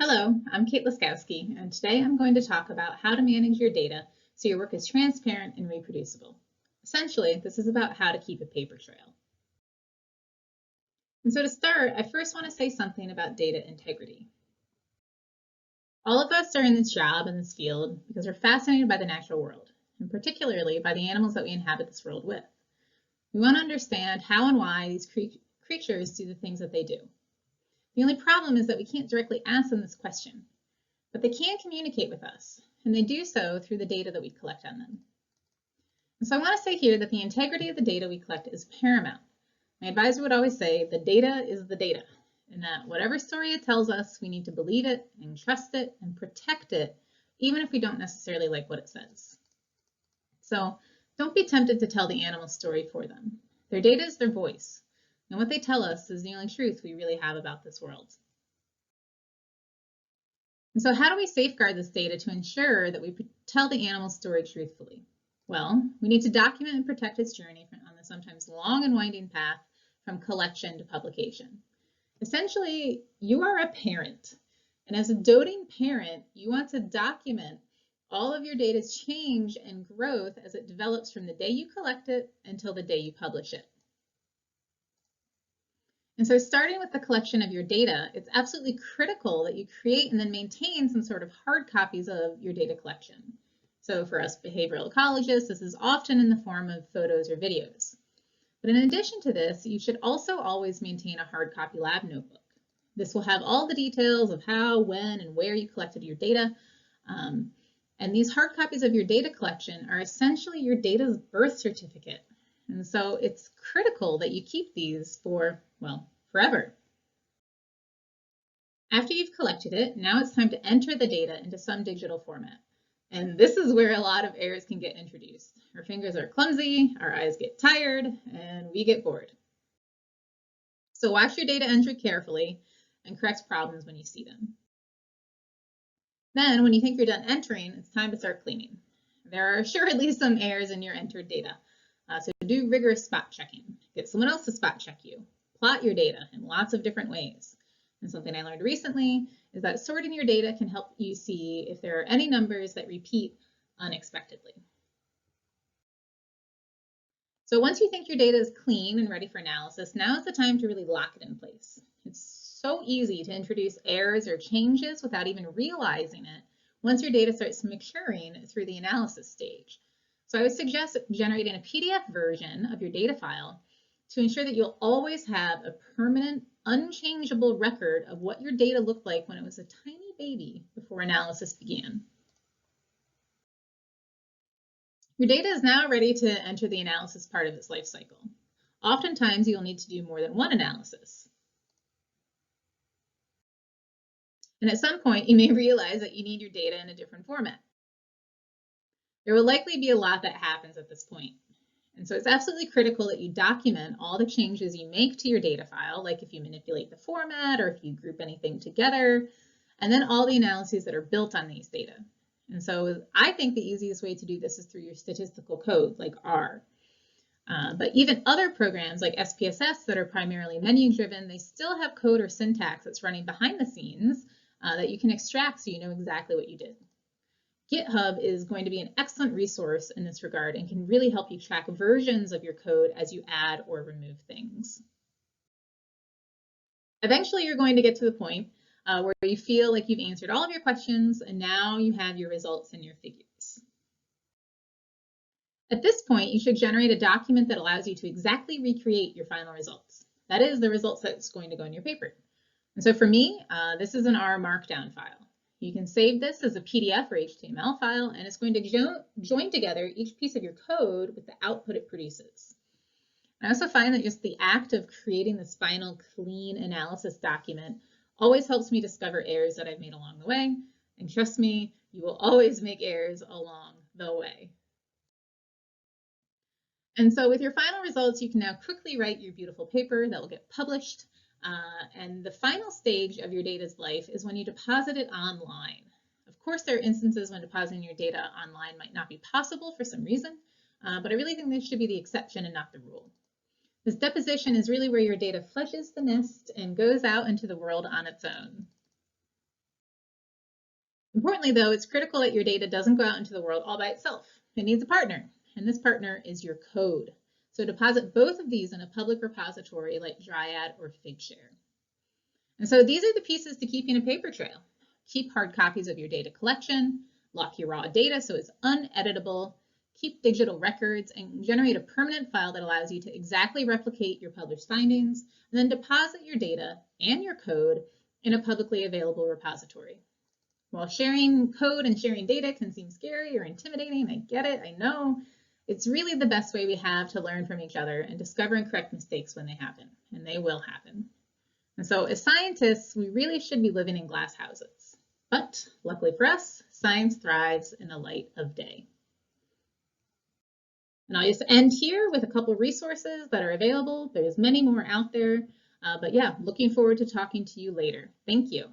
Hello, I'm Kate Laskowski, and today I'm going to talk about how to manage your data so your work is transparent and reproducible. Essentially, this is about how to keep a paper trail. And so to start, I first want to say something about data integrity. All of us are in this job, in this field, because we're fascinated by the natural world, and particularly by the animals that we inhabit this world with. We want to understand how and why these creatures do the things that they do. The only problem is that we can't directly ask them this question, but they can communicate with us, and they do so through the data that we collect on them. And so I want to say here that the integrity of the data we collect is paramount. My advisor would always say the data is the data, and that whatever story it tells us, we need to believe it and trust it and protect it, even if we don't necessarily like what it says. So don't be tempted to tell the animal story for them. Their data is their voice, and what they tell us is the only truth we really have about this world. And so how do we safeguard this data to ensure that we tell the animal's story truthfully? Well, we need to document and protect its journey on the sometimes long and winding path from collection to publication. Essentially, you are a parent, and as a doting parent, you want to document all of your data's change and growth as it develops from the day you collect it until the day you publish it. And so starting with the collection of your data, it's absolutely critical that you create and then maintain some sort of hard copies of your data collection. So for us behavioral ecologists, this is often in the form of photos or videos. But in addition to this, you should also always maintain a hard copy lab notebook. This will have all the details of how, when, and where you collected your data. And these hard copies of your data collection are essentially your data's birth certificate. And so it's critical that you keep these for, well, forever. After you've collected it, now it's time to enter the data into some digital format. And this is where a lot of errors can get introduced. Our fingers are clumsy, our eyes get tired, and we get bored. So watch your data entry carefully and correct problems when you see them. Then, when you think you're done entering, it's time to start cleaning. There are assuredly some errors in your entered data. So do rigorous spot checking. Get someone else to spot check you. Plot your data in lots of different ways. And something I learned recently is that sorting your data can help you see if there are any numbers that repeat unexpectedly. So once you think your data is clean and ready for analysis, now is the time to really lock it in place. It's so easy to introduce errors or changes without even realizing it once your data starts maturing through the analysis stage. So I would suggest generating a PDF version of your data file to ensure that you'll always have a permanent, unchangeable record of what your data looked like when it was a tiny baby before analysis began. Your data is now ready to enter the analysis part of its life cycle. Oftentimes, you'll need to do more than one analysis. And at some point, you may realize that you need your data in a different format. There will likely be a lot that happens at this point. And so it's absolutely critical that you document all the changes you make to your data file, like if you manipulate the format or if you group anything together, and then all the analyses that are built on these data. And so I think the easiest way to do this is through your statistical code, like R. But even other programs like SPSS that are primarily menu-driven, they still have code or syntax that's running behind the scenes that you can extract so you know exactly what you did. GitHub is going to be an excellent resource in this regard and can really help you track versions of your code as you add or remove things. Eventually, you're going to get to the point where you feel like you've answered all of your questions and now you have your results and your figures. At this point, you should generate a document that allows you to exactly recreate your final results. That is the results that's going to go in your paper. And so for me, this is an R Markdown file. You can save this as a PDF or HTML file, and it's going to join together each piece of your code with the output it produces. I also find that just the act of creating this final clean analysis document always helps me discover errors that I've made along the way. And trust me, you will always make errors along the way. And so with your final results, you can now quickly write your beautiful paper that will get published. And the final stage of your data's life is when you deposit it online. Of course, there are instances when depositing your data online might not be possible for some reason, but I really think this should be the exception and not the rule. This deposition is really where your data fledges the nest and goes out into the world on its own. Importantly, though, it's critical that your data doesn't go out into the world all by itself. It needs a partner, and this partner is your code. So deposit both of these in a public repository like Dryad or Figshare. And so these are the pieces to keeping a paper trail. Keep hard copies of your data collection, lock your raw data so it's uneditable, keep digital records, and generate a permanent file that allows you to exactly replicate your published findings, and then deposit your data and your code in a publicly available repository. While sharing code and sharing data can seem scary or intimidating, I get it, I know, it's really the best way we have to learn from each other and discover and correct mistakes when they happen, and they will happen. And so as scientists, we really should be living in glass houses. But luckily for us, science thrives in the light of day. And I'll just end here with a couple resources that are available. There's many more out there. But yeah, looking forward to talking to you later. Thank you.